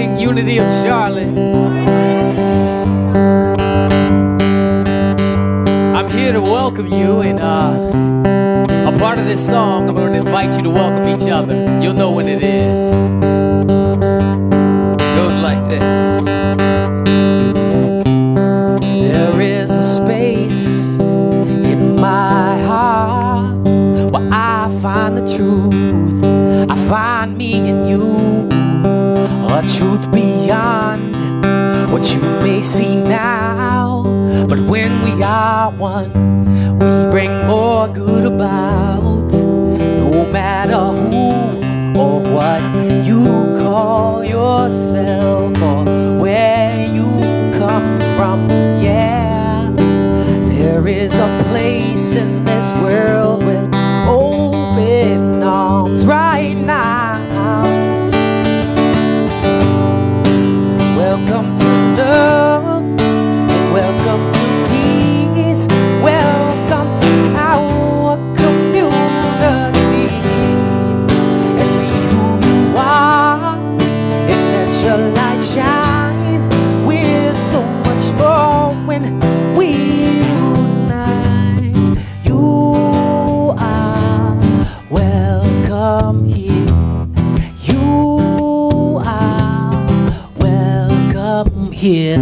morning, Unity of Charlotte. I'm here to welcome you, and a part of this song, I'm going to invite you to welcome each other. You'll know when it is. It goes like this. There is a space in my heart where I find the truth. I find me in you, a truth beyond what you may see now. But when we are one, we bring more good about. No matter who or what you call yourself or where you come from, yeah, there is a place in this world with open arms right now. Welcome to love and welcome to peace. Welcome to our community. And be who you are and let your light shine. We're so much more when we unite. You are welcome here. You are welcome here.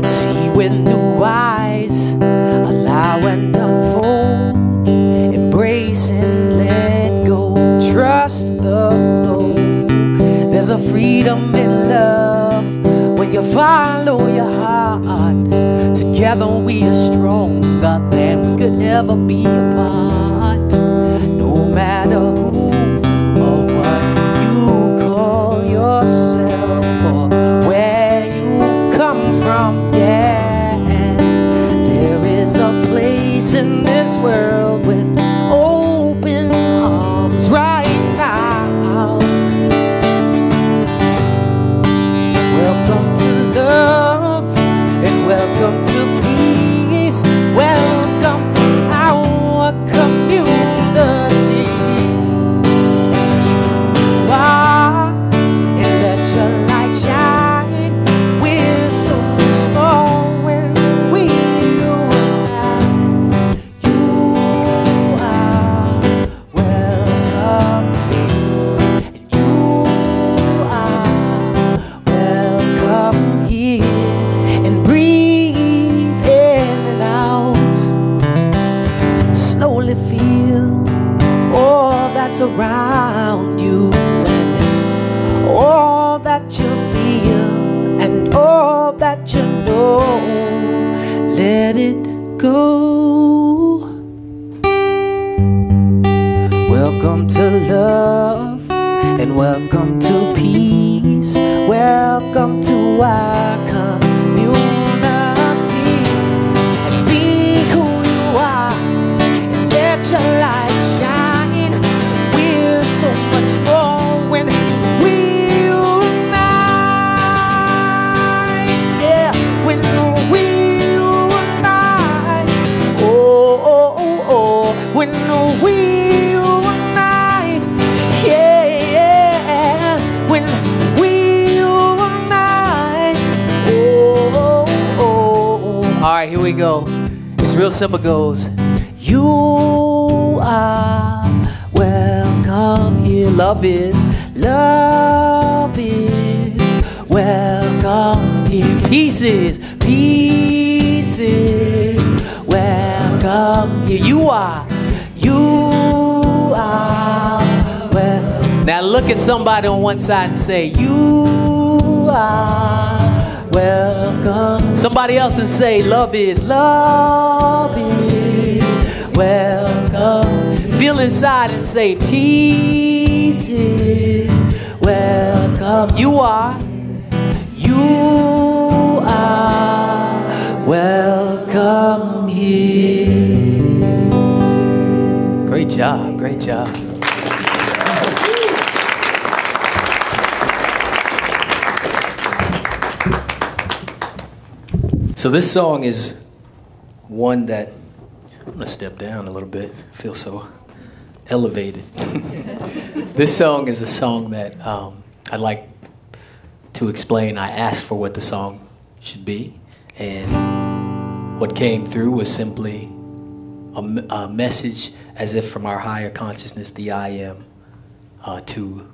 See with new eyes, allow and unfold, embrace and let go, trust the flow. There's a freedom in love when you follow your heart. Together we are stronger than we could ever be apart. No matter who or what you call yourself or where you come from, yeah, there is a place in this world with open arms right now. Welcome to love and welcome to peace. Welcome to our community. You are, and let your light shine. We're so much more when we unite. You are welcome here. You are welcome here. And breathe in and out. Slowly feel all that's around you and all that you feel and all that you know. Let it go. Welcome to love and welcome to peace. Welcome to our community. And be who you are and let your light shine. We're so much more when we unite. Yeah, when we unite. Oh, oh, oh, oh. When we unite. Yeah, yeah. When we unite. Oh, oh, oh, oh. All right, here we go. It's real simple. Goes. You are welcome here. Love is welcome here. Peace is welcome here. You are well. Now look at somebody on one side and say, you are welcome. Somebody else and say, love is welcome. Feel inside and say, peace is welcome. You are welcome here. Great job, great job. So this song is one that, I'm gonna step down a little bit, I feel so elevated. This song is a song that I'd like to explain. I asked for what the song should be, and what came through was simply a message, as if from our higher consciousness, the I am, to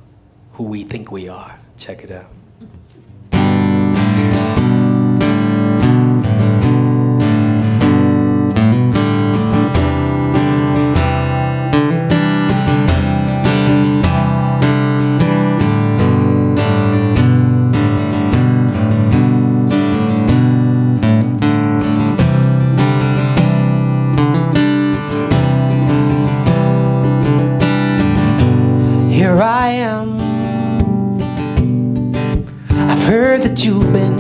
who we think we are. Check it out. Here I am. I've heard that you've been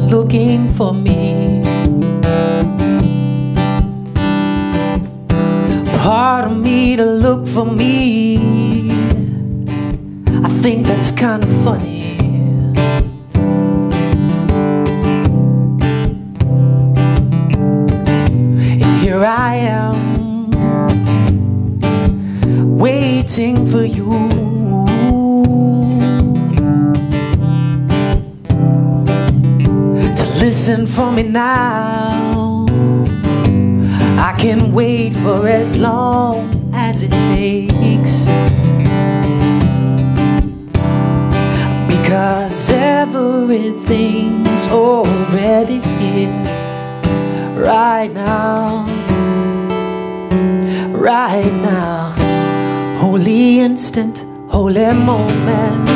looking for me. Pardon me to look for me. I think that's kind of funny. And here I am, waiting for you. Listen for me now. I can wait for as long as it takes, because everything's already here, right now, right now. Holy instant, holy moment.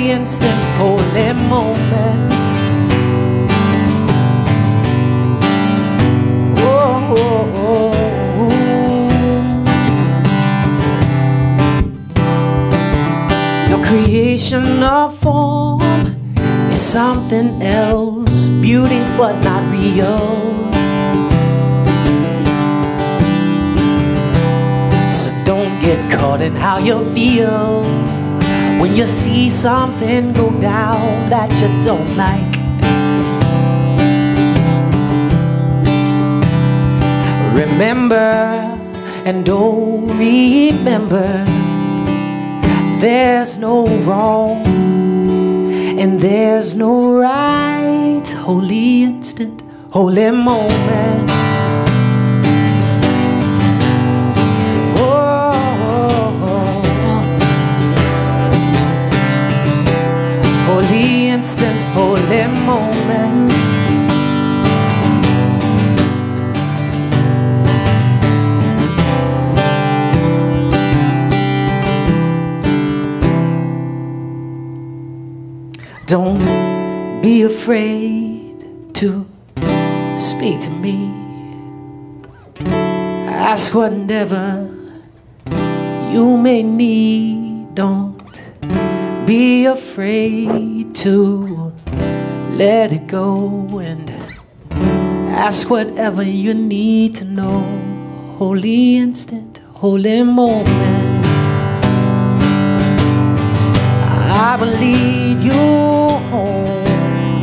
Instant holy moment. Oh, oh, oh. Your creation of form is something else, beauty but not real. So don't get caught in how you feel when you see something go down that you don't like. Remember, and oh, remember, there's no wrong and there's no right. Holy instant, holy moment. Holy instant, holy moment. Don't be afraid to speak to me. Ask whatever you may need. Don't be afraid to let it go, and ask whatever you need to know. Holy instant, holy moment. I will lead you home.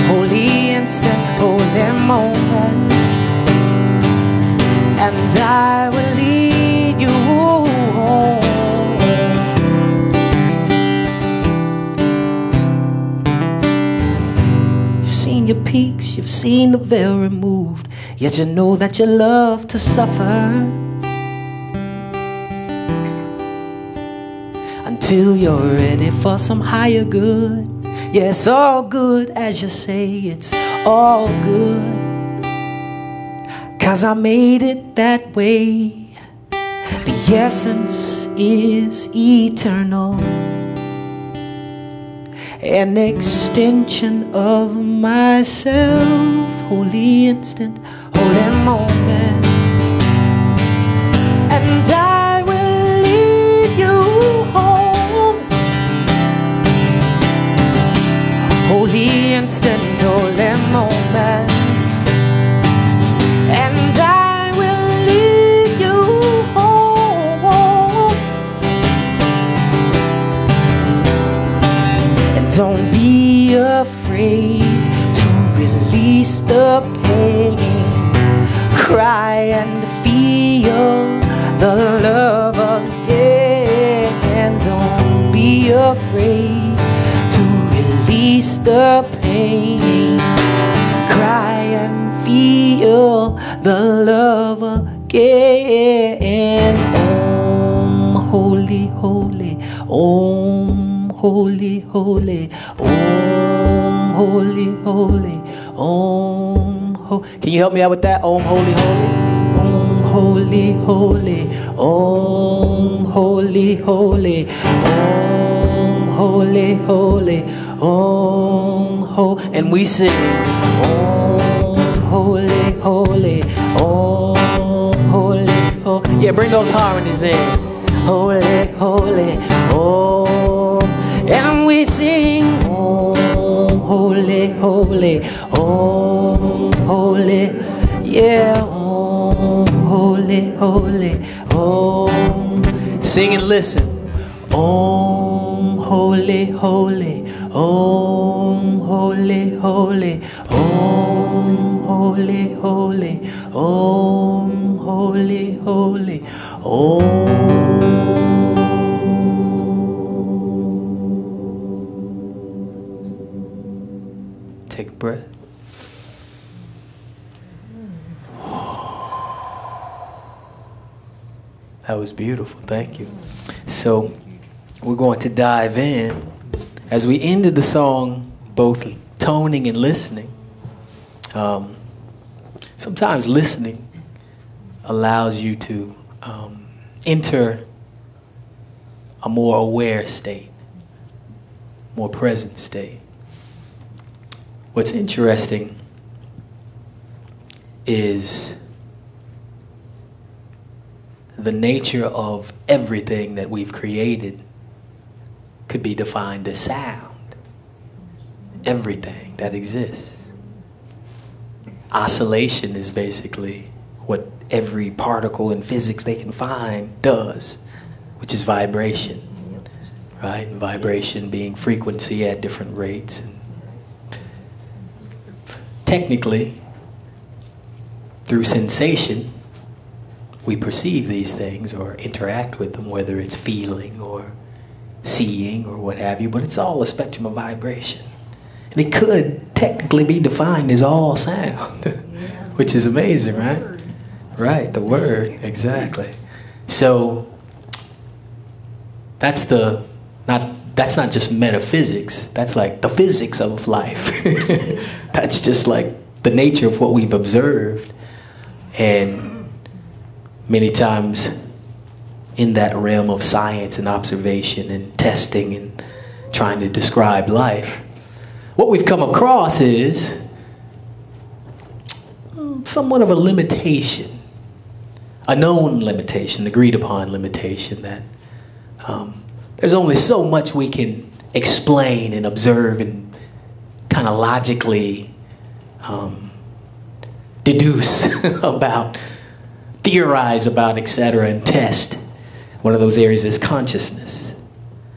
Holy instant, holy moment. And I will lead you home. You've seen your peaks, you've seen the veil removed, yet you know that you love to suffer until you're ready for some higher good. Yeah, it's all good as you say, it's all good, 'cause I made it that way. The essence is eternal, an extension of myself. Holy instant, holy moment. And I will lead you home. Holy instant, holy moment. And I will lead you home. And don't be afraid to release release the pain. Cry and feel the love again. Don't be afraid to release the pain. Cry and feel the love again. Om, holy, holy. Om, holy, holy. Om, holy, holy. Om, can you help me out with that? Om, holy, holy. Om, holy, holy. Om, holy, holy. Om, holy, holy. Om, and we sing. Om, holy, holy. Om, holy, holy. Yeah, bring those harmonies in. Holy, holy. Om, and we sing. Om, holy, holy. Om, holy. Yeah. Om, holy, holy. Om. Sing and listen. Om, holy, holy. Om, holy, holy. Om, holy, holy. Om, holy, holy. Om. Take a breath. That was beautiful. Thank you. So we're going to dive in. As we ended the song, both toning and listening, sometimes listening allows you to enter a more aware state, more present state. What's interesting is the nature of everything that we've created could be defined as sound. Everything that exists. Oscillation is basically what every particle in physics they can find does, which is vibration, right? And vibration being frequency at different rates. And technically, through sensation, we perceive these things or interact with them, whether it's feeling or seeing or what have you, but it's all a spectrum of vibration. And it could technically be defined as all sound, which is amazing, right? Right, the word, exactly. So that's not just metaphysics, that's like the physics of life. That's just like the nature of what we've observed. And many times in that realm of science and observation and testing and trying to describe life, what we've come across is somewhat of a limitation, a known limitation, agreed upon limitation, that there's only so much we can explain and observe and kind of logically deduce about, theorize about, etc., and test. One of those areas is consciousness.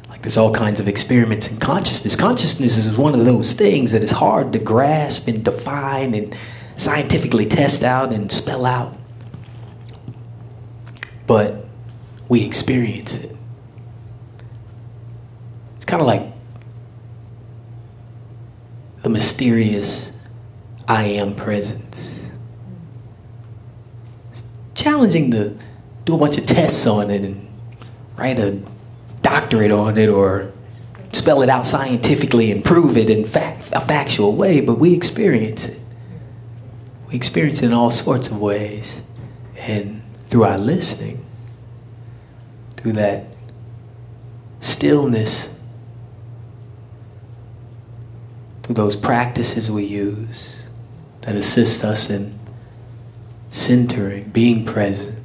Like there's all kinds of experiments in consciousness. Consciousness is one of those things that is hard to grasp and define and scientifically test out and spell out. But we experience it. It's kind of like the mysterious I am presence. It's challenging to do a bunch of tests on it and write a doctorate on it or spell it out scientifically and prove it in a factual way, but we experience it. We experience it in all sorts of ways. And through our listening, through that stillness, through those practices we use that assist us in centering, being present,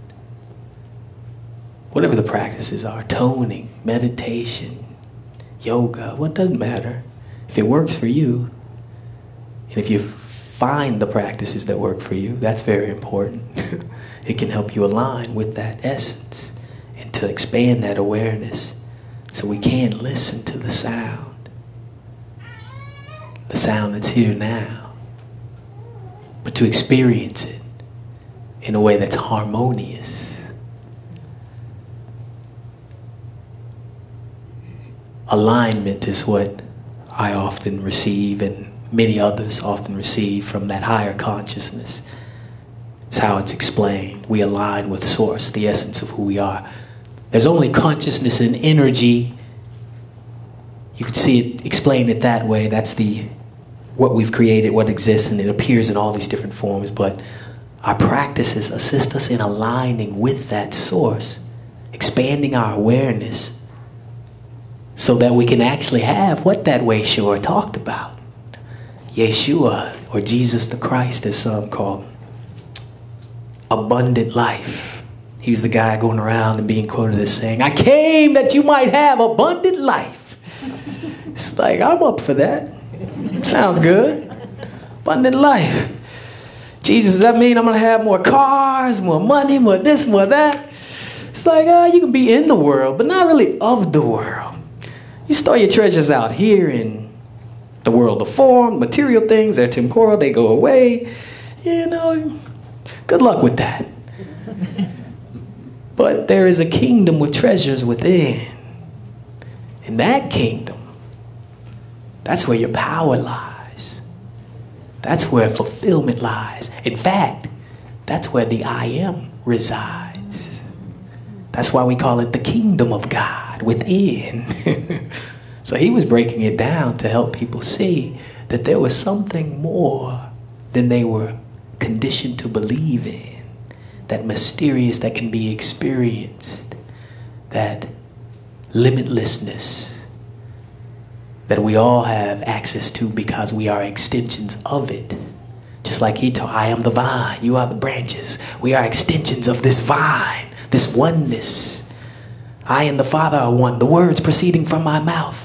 whatever the practices are, toning, meditation, yoga, what doesn't matter. If it works for you, and if you find the practices that work for you, that's very important. It can help you align with that essence and to expand that awareness so we can listen to the sound that's here now. but to experience it in a way that's harmonious. Alignment is what I often receive, and many others often receive from that higher consciousness. It's how it's explained. We align with Source, the essence of who we are. There's only consciousness and energy. You could see it, explain it that way. That's what we've created, what exists, and it appears in all these different forms. But our practices assist us in aligning with that Source, expanding our awareness so that we can actually have what that way Yeshua talked about. Yeshua, or Jesus the Christ, as some call him. Abundant life. He was the guy going around and being quoted as saying, I came that you might have abundant life. It's like, I'm up for that. Sounds good. Abundant life. Jesus, does that mean I'm going to have more cars, more money, more this, more that? It's like, you can be in the world, but not really of the world. You store your treasures out here in the world of form, material things, they're temporal, they go away. You know, good luck with that. But there is a kingdom with treasures within. In that kingdom, that's where your power lies. That's where fulfillment lies. In fact, that's where the I am resides. That's why we call it the kingdom of God within. So he was breaking it down to help people see that there was something more than they were conditioned to believe in. That mysterious that can be experienced. That limitlessness that we all have access to because we are extensions of it. Just like he taught, I am the vine, you are the branches. We are extensions of this vine, this oneness. I and the Father are one. The words proceeding from my mouth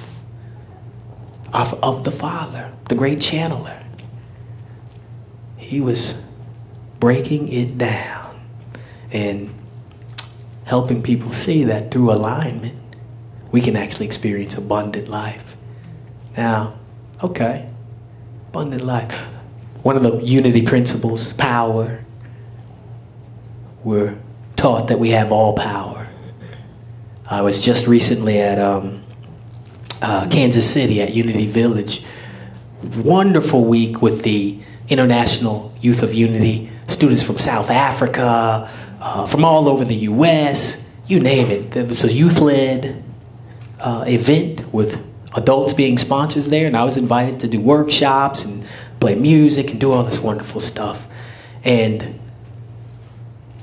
are of the Father, the great channeler. He was breaking it down and helping people see that through alignment, we can actually experience abundant life. Now, okay, abundant life. One of the unity principles, power. We're taught that we have all power. I was just recently at Kansas City at Unity Village. Wonderful week with the International Youth of Unity. Students from South Africa, from all over the U.S., you name it. There was a youth-led event with adults being sponsors there, and I was invited to do workshops and play music and do all this wonderful stuff. And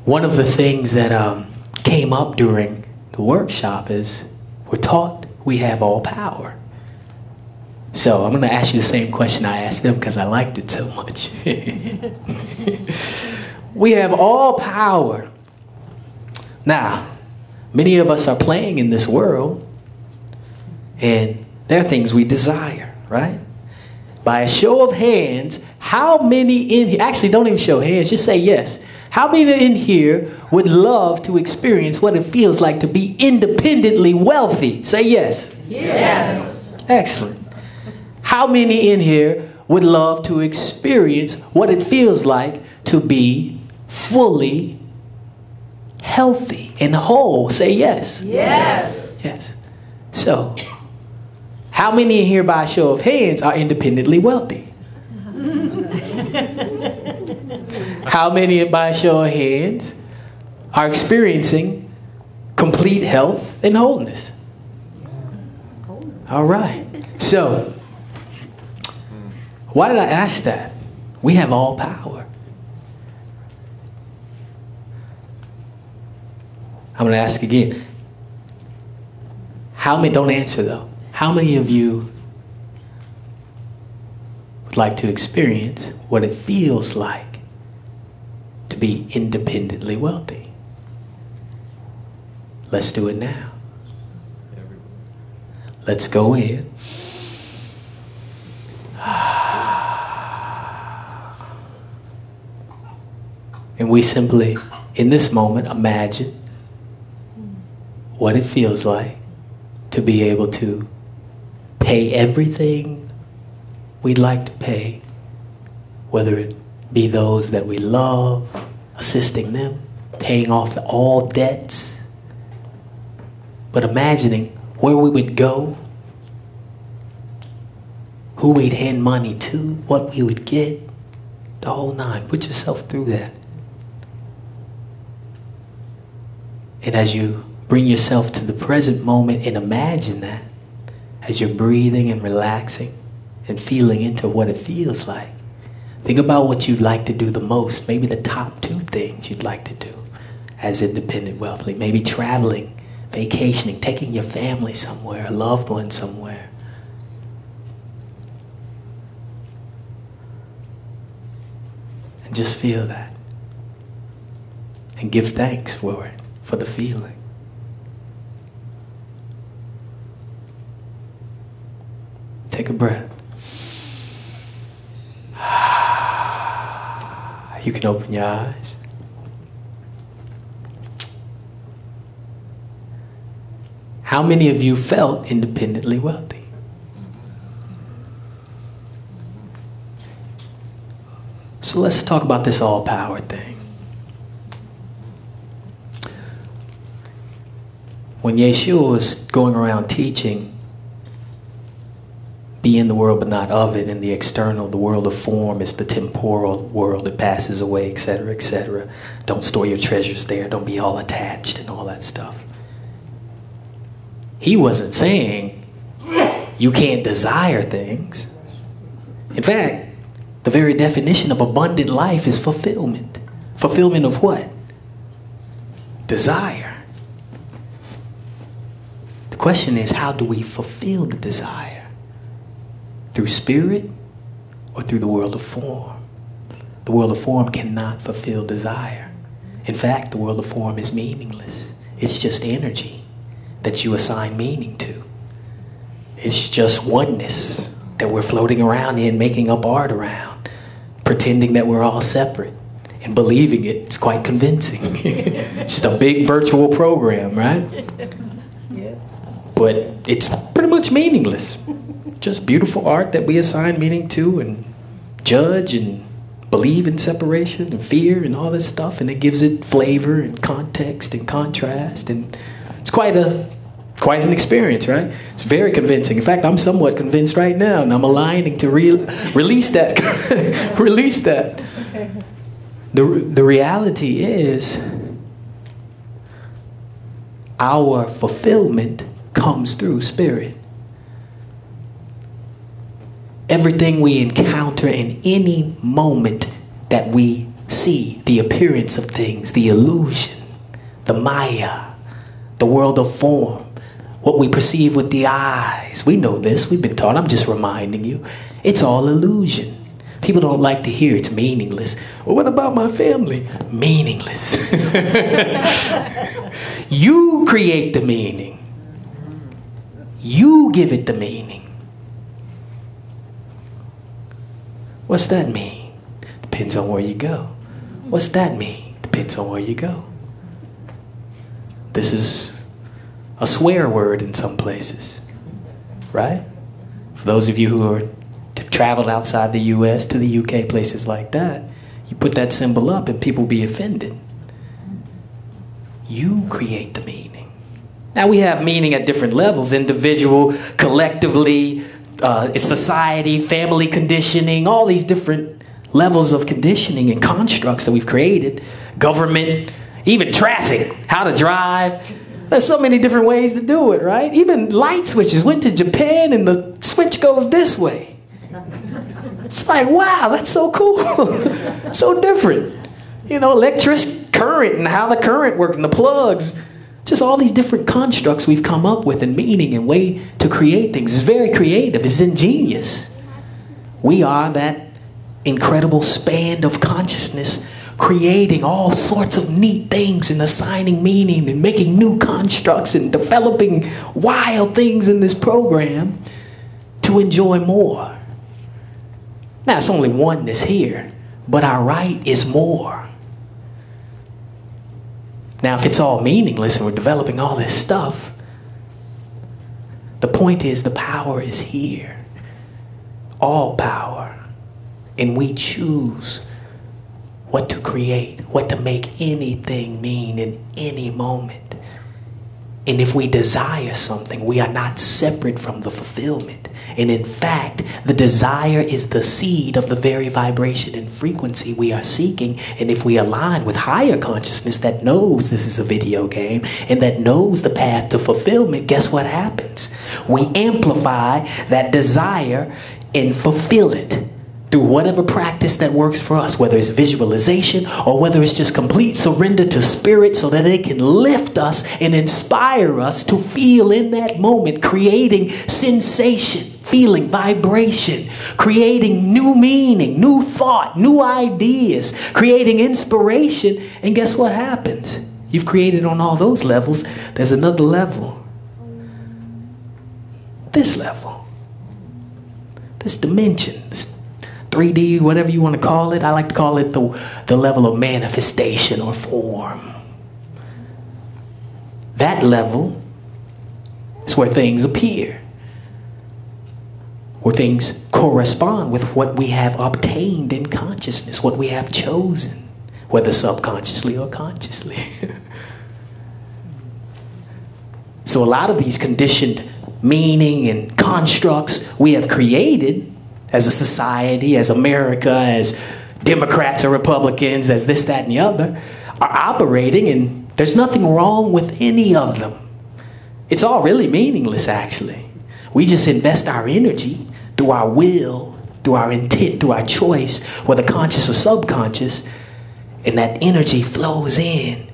one of the things that came up during the workshop is we're taught we have all power. So I'm going to ask you the same question I asked them because I liked it so much. We have all power. Now, many of us are playing in this world, and there are things we desire, right? By a show of hands, how many in here, actually don't even show hands, just say yes. How many in here would love to experience what it feels like to be independently wealthy? Say yes. Yes. Excellent. How many in here would love to experience what it feels like to be fully healthy and whole? Say yes. Yes. Yes. So, how many in here by a show of hands are independently wealthy? How many by a show of hands are experiencing complete health and wholeness? All right. So, why did I ask that? We have all power. I'm going to ask again. How many, don't answer though. How many of you would like to experience what it feels like to be independently wealthy? Let's do it now. Let's go in. And we simply, in this moment, imagine what it feels like to be able to pay everything we'd like to pay, whether it be those that we love, assisting them, paying off all debts, but imagining where we would go, who we'd hand money to, what we would get, the whole nine. Put yourself through that. And as you bring yourself to the present moment and imagine that, as you're breathing and relaxing and feeling into what it feels like, think about what you'd like to do the most. Maybe the top 2 things you'd like to do as independent wealthy. Maybe traveling, vacationing, taking your family somewhere, a loved one somewhere. And just feel that. And give thanks for it, for the feeling. Take a breath. You can open your eyes. How many of you felt independently wealthy? So let's talk about this all power thing. When Yeshua was going around teaching, be in the world but not of it, in the external, the world of form is the temporal world, it passes away, etc., etc. Don't store your treasures there, don't be all attached and all that stuff. He wasn't saying you can't desire things. In fact, the very definition of abundant life is fulfillment. Fulfillment of what? Desire. The question is, how do we fulfill the desire? Through spirit or through the world of form? The world of form cannot fulfill desire. In fact, the world of form is meaningless. It's just energy that you assign meaning to. It's just oneness that we're floating around in, making up art around, pretending that we're all separate and believing it. It's quite convincing. It's just a big virtual program, right? Yeah. But it's pretty much meaningless. Just beautiful art that we assign meaning to and judge and believe in separation and fear and all this stuff, and it gives it flavor and context and contrast, and it's quite an experience, right? It's very convincing. In fact, I'm somewhat convinced right now, and I'm aligning to release that. Release that. The reality is our fulfillment comes through spirit. Everything we encounter in any moment that we see, the appearance of things, the illusion, the maya, the world of form, what we perceive with the eyes. We know this, we've been taught, I'm just reminding you. It's all illusion. People don't like to hear it's meaningless. Well, what about my family? Meaningless. You create the meaning. You give it the meaning. What's that mean? Depends on where you go. What's that mean? Depends on where you go. This is a swear word in some places, right? For those of you who have traveled outside the U.S. to the U.K., places like that, you put that symbol up and people be offended. You create the meaning. Now we have meaning at different levels, individual, collectively, society, family conditioning, all these different levels of conditioning and constructs that we've created, government, even traffic, how to drive. There's so many different ways to do it, right? Even light switches. Went to Japan and the switch goes this way. It's like, wow, that's so cool. So different. You know, electric current and how the current works and the plugs. Just all these different constructs we've come up with and meaning and way to create things. It's very creative. It's ingenious. We are that incredible span of consciousness, creating all sorts of neat things and assigning meaning and making new constructs and developing wild things in this program to enjoy more. Now, it's only oneness here, but our right is more. Now, if it's all meaningless and we're developing all this stuff, the point is the power is here. All power. And we choose what to create, what to make anything mean in any moment. And if we desire something, we are not separate from the fulfillment. And in fact, the desire is the seed of the very vibration and frequency we are seeking. And if we align with higher consciousness that knows this is a video game and that knows the path to fulfillment, guess what happens? We amplify that desire and fulfill it through whatever practice that works for us, whether it's visualization or whether it's just complete surrender to spirit so that it can lift us and inspire us to feel in that moment, creating sensation, feeling vibration, creating new meaning, new thought, new ideas, creating inspiration. And guess what happens? You've created on all those levels. There's another level. This level. This dimension. This 3D, whatever you want to call it. I like to call it the level of manifestation or form. That level is where things appear, where things correspond with what we have obtained in consciousness, what we have chosen, whether subconsciously or consciously. So a lot of these conditioned meaning and constructs we have created as a society, as America, as Democrats or Republicans, as this, that, and the other, are operating, and there's nothing wrong with any of them. It's all really meaningless, actually. We just invest our energy through our will, through our intent, through our choice, whether conscious or subconscious, and that energy flows in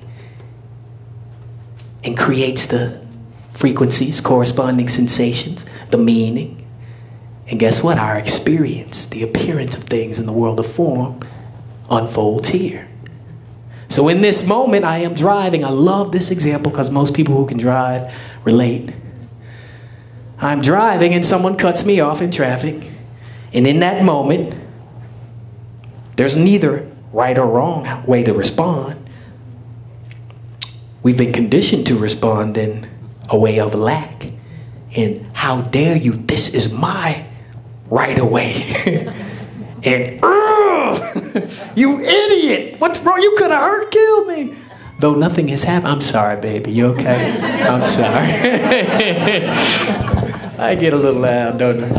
and creates the frequencies, corresponding sensations, the meaning. And guess what? Our experience, the appearance of things in the world of form, unfolds here. So in this moment, I am driving. I love this example because most people who can drive relate. I'm driving and someone cuts me off in traffic. And in that moment, there's neither right or wrong way to respond. We've been conditioned to respond in a way of lack. And how dare you? This is my right away. And you idiot! What's wrong? You could have killed me. Though nothing has happened. I'm sorry, baby. You okay? I'm sorry. I get a little loud, don't I?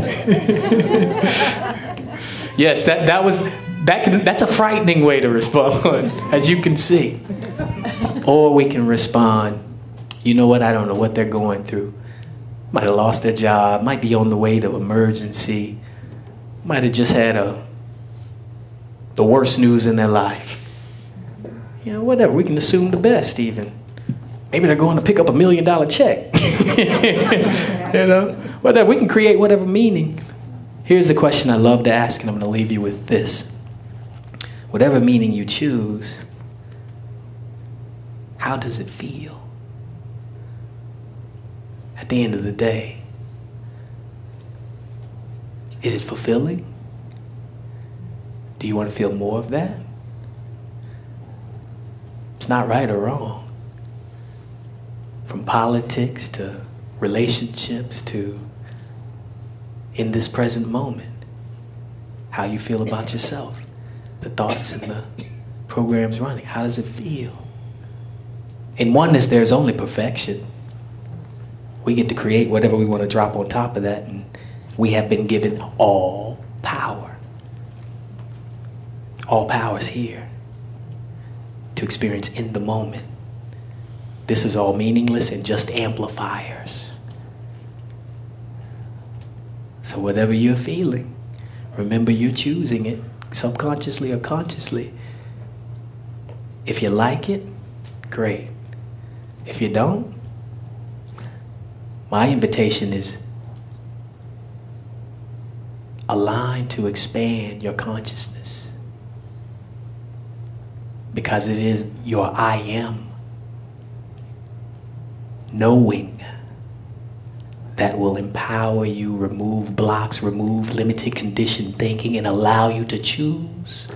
Yes, that's a frightening way to respond, as you can see. Or we can respond, you know what? I don't know what they're going through. Might have lost their job, might be on the way to emergency, might have just had the worst news in their life. You know, whatever, we can assume the best even. Maybe they're going to pick up $1 million check. You know, whatever, we can create whatever meaning. Here's the question I love to ask, and I'm going to leave you with this. Whatever meaning you choose, how does it feel? At the end of the day, is it fulfilling? Do you want to feel more of that? It's not right or wrong. From politics to relationships to in this present moment, how you feel about yourself, the thoughts and the programs running, how does it feel? In oneness, there's only perfection. We get to create whatever we want to drop on top of that, and we have been given all power. All power is here to experience in the moment. This is all meaningless and just amplifiers. So whatever you're feeling, remember you're choosing it, subconsciously or consciously. If you like it, great. If you don't, my invitation is align to expand your consciousness, because it is your I am knowing that will empower you, remove blocks, remove limited conditioned thinking, and allow you to choose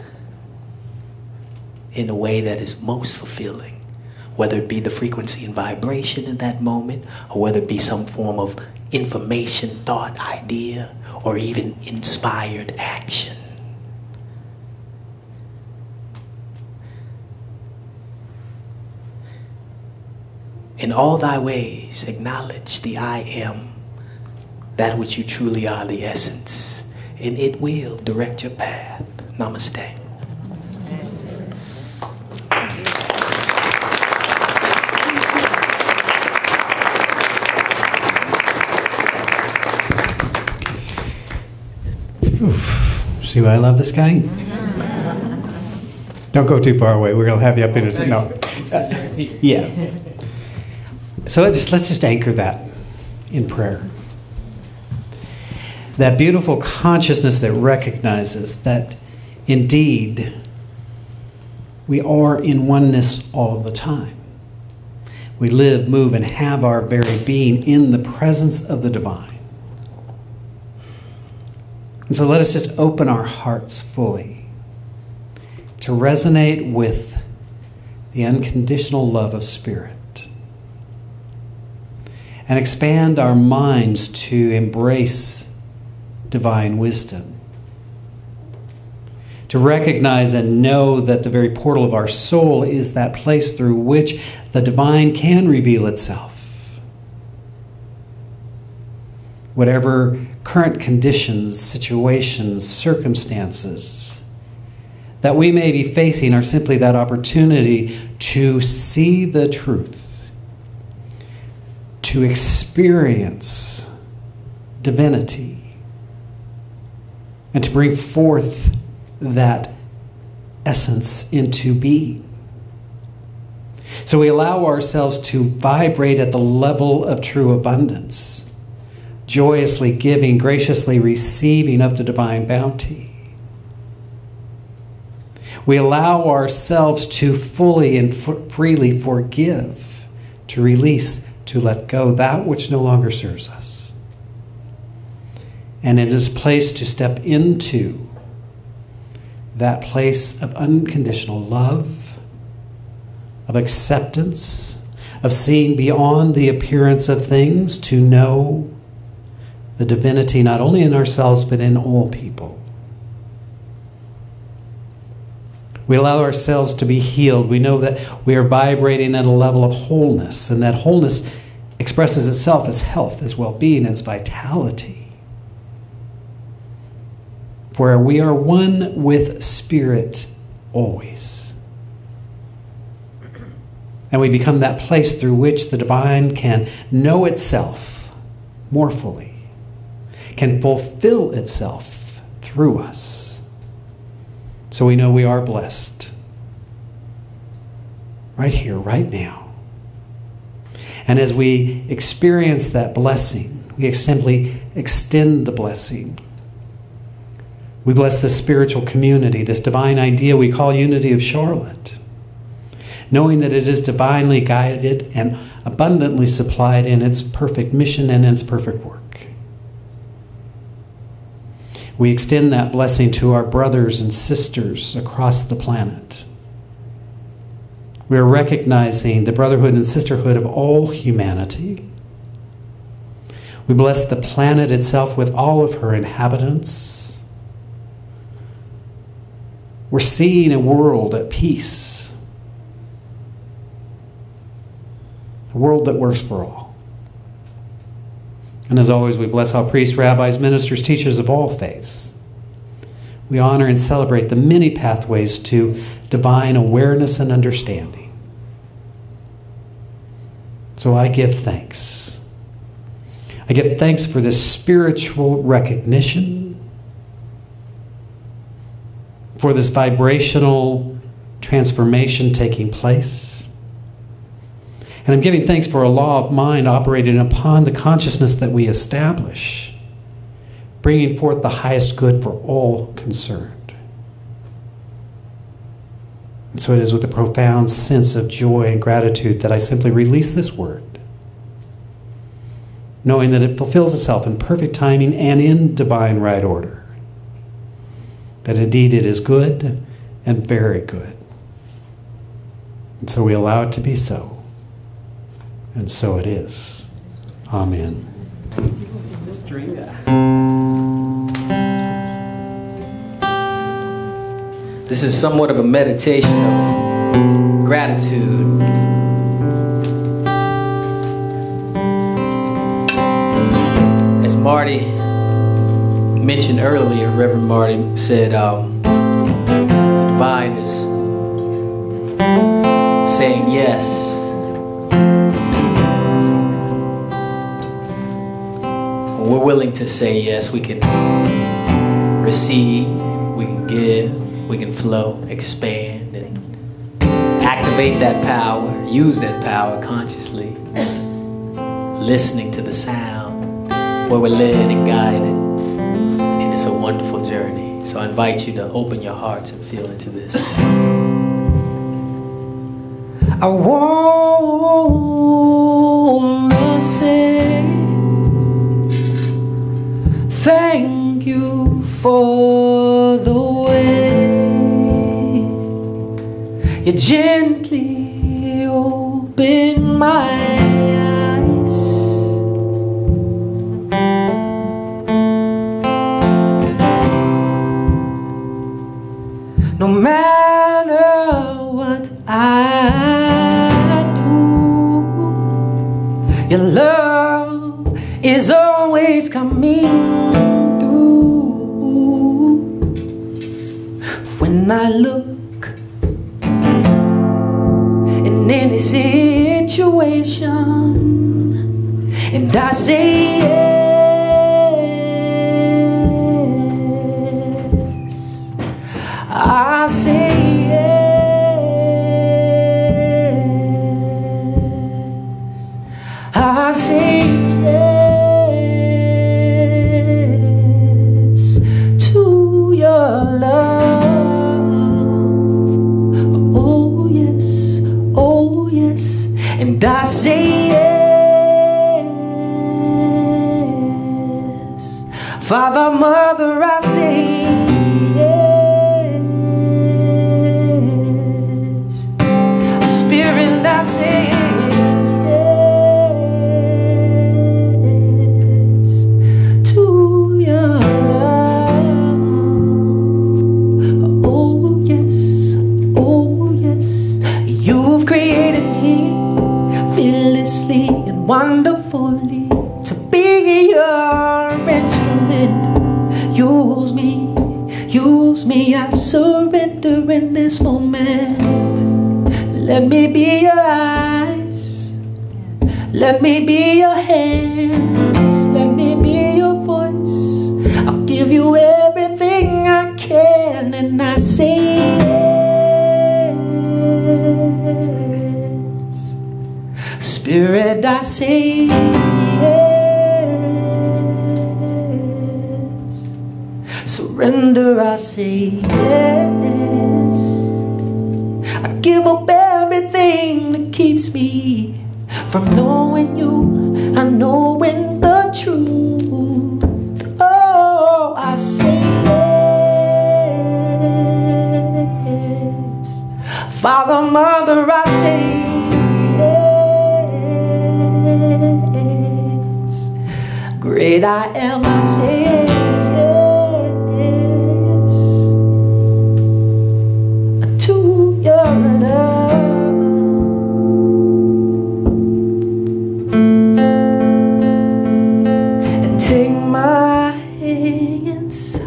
in a way that is most fulfilling. Whether it be the frequency and vibration in that moment, or whether it be some form of information, thought, idea, or even inspired action. In all thy ways, acknowledge the I am, that which you truly are, the essence, and it will direct your path. Namaste. See why I love this guy? Don't go too far away. We're going to have you up in a second. No. Yeah. So let's just anchor that in prayer. That beautiful consciousness that recognizes that indeed we are in oneness all of the time. We live, move, and have our very being in the presence of the divine. And so let us just open our hearts fully to resonate with the unconditional love of Spirit. And expand our minds to embrace divine wisdom. To recognize and know that the very portal of our soul is that place through which the divine can reveal itself. Whatever current conditions, situations, circumstances that we may be facing are simply that opportunity to see the truth, to experience divinity, and to bring forth that essence into being. So we allow ourselves to vibrate at the level of true abundance, joyously giving, graciously receiving of the divine bounty. We allow ourselves to fully and freely forgive, to release, to let go that which no longer serves us. And it is placed to step into that place of unconditional love, of acceptance, of seeing beyond the appearance of things to know the divinity not only in ourselves but in all people. We allow ourselves to be healed. We know that we are vibrating at a level of wholeness, and that wholeness expresses itself as health, as well-being, as vitality. For we are one with Spirit always. And we become that place through which the divine can know itself more fully, can fulfill itself through us. So we know we are blessed. Right here, right now. And as we experience that blessing, we simply extend the blessing. We bless this spiritual community, this divine idea we call Unity of Charlotte, knowing that it is divinely guided and abundantly supplied in its perfect mission and in its perfect work. We extend that blessing to our brothers and sisters across the planet. We are recognizing the brotherhood and sisterhood of all humanity. We bless the planet itself with all of her inhabitants. We're seeing a world at peace, a world that works for all. And as always, we bless our priests, rabbis, ministers, teachers of all faiths. We honor and celebrate the many pathways to divine awareness and understanding. So I give thanks. I give thanks for this spiritual recognition, for this vibrational transformation taking place. And I'm giving thanks for a law of mind operating upon the consciousness that we establish, bringing forth the highest good for all concerned. And so it is with a profound sense of joy and gratitude that I simply release this word, knowing that it fulfills itself in perfect timing and in divine right order, that indeed it is good and very good. And so we allow it to be so. And so it is. Amen. Just drink that. This is somewhat of a meditation of gratitude. Marty mentioned earlier, Reverend Marty said, divine is saying yes. When we're willing to say yes, we can receive, we can give, we can flow, expand, and activate that power, use that power consciously, listening to the sound where we're led and guided. And it's a wonderful journey. So I invite you to open your hearts and feel into this. I wanna say thank you for the way you gently open my eyes. No matter what I do, your love is always coming through. When I look in any situation and I say yes, I say yes, I say yes to your love. Oh yes, oh yes, and I say yes. Father, Mother, I say yes. Spirit, I say yes to your love. Oh yes, oh yes, you've created me fearlessly and wonderfully to be your instrument. Use me, I surrender in this moment. Let me be your eyes, let me be your hands, let me be your voice. I'll give you everything I can, and I say yes. Spirit, I say yes. Surrender, I say yes. I give up everything that keeps me from knowing you and knowing the truth. Oh, I say yes. Father, Mother, I say yes. Great I am, I say yes. To your love. And take my hands,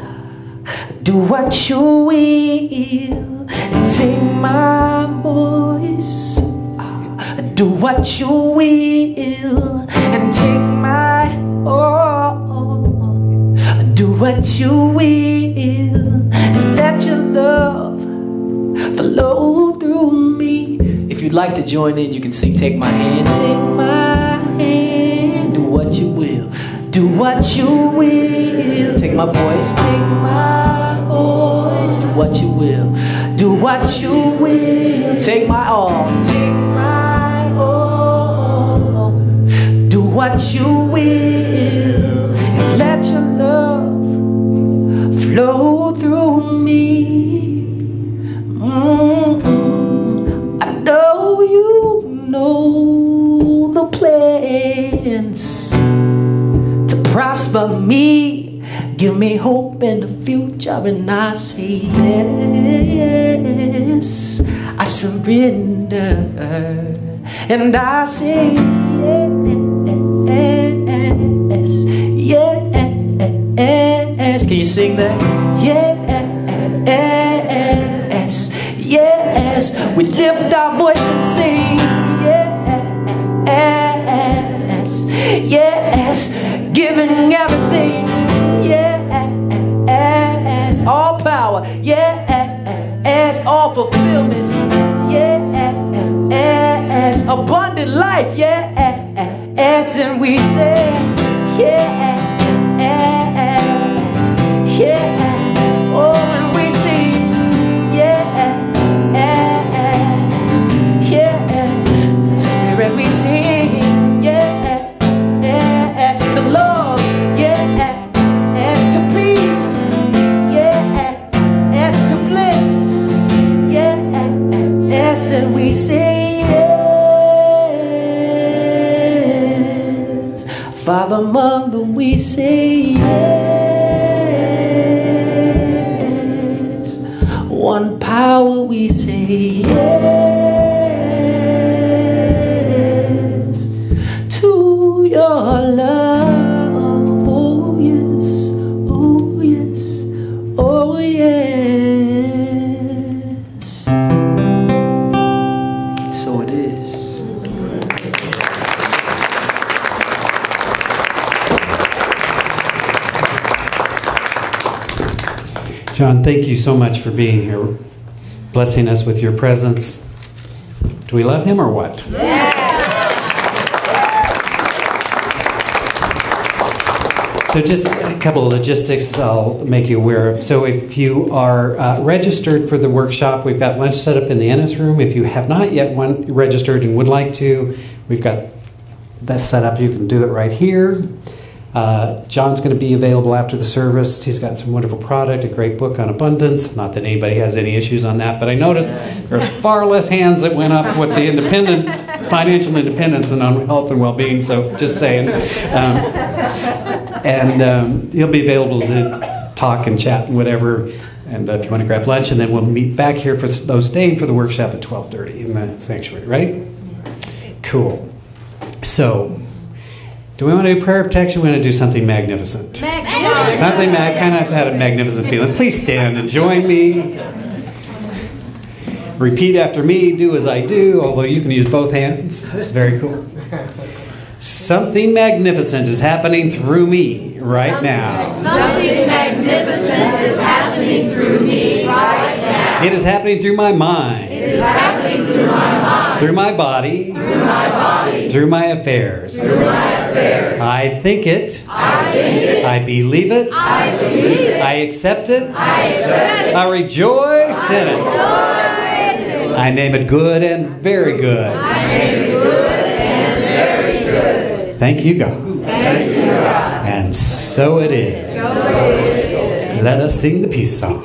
do what you will. And take my voice, do what you will. And take my do what you will. And let your love flow through me. If you'd like to join in, you can sing Take My Hand. Take my hand, do what you will. Do what you will. Take my voice. Take my voice. Do what you will. Do what you will. Take my all. Take my all. Do what you will. And let your love flow through me. I know you know the plans to prosper me, give me hope in the future, and I say yes. I surrender, and I say yes, yes. you sing that? Yes, yes. We lift our voice and sing. Yes, yes. Giving everything. Yes, all power. Yes, all fulfillment. Yes, abundant life. Yes, and we say yes. Oh, and we sing, Spirit, we sing, to love, to peace, to bliss, and we say yes. Father, Mother, we say yes. One power, we say yes to your love. Oh yes, oh yes, oh yes. So it is. John, thank you so much for being here, blessing us with your presence. Do we love him or what? Yeah. So just a couple of logistics I'll make you aware of. So if you are registered for the workshop, we've got lunch set up in the Ennis room. If you have not yet registered and would like to, we've got that set up. You can do it right here. John's going to be available after the service. He's got some wonderful product, a great book on abundance. Not that anybody has any issues on that, but I noticed there's far less hands that went up with the financial independence than on health and well-being, so just saying. He'll be available to talk and chat and whatever, and if you want to grab lunch, and then we'll meet back here for those staying for the workshop at 12:30 in the sanctuary, right? Cool. So, do we want to do prayer of protection? We want to do something magnificent. Something I kind of had a magnificent feeling. Please stand and join me. Repeat after me. Do as I do, although you can use both hands. It's very cool. Something magnificent is happening through me right now. Something magnificent is happening through me right now. It is happening through my mind. It is happening through my mind. Through my body. Through my body. Through my affairs. Through my affairs. I think it. I think it. I believe it. I believe it. I accept it. I accept it. I rejoice in it. I name it good and very good. I name it good and very good. Thank you, God. Thank you, God. And so it is. So it is. Let us sing the peace song.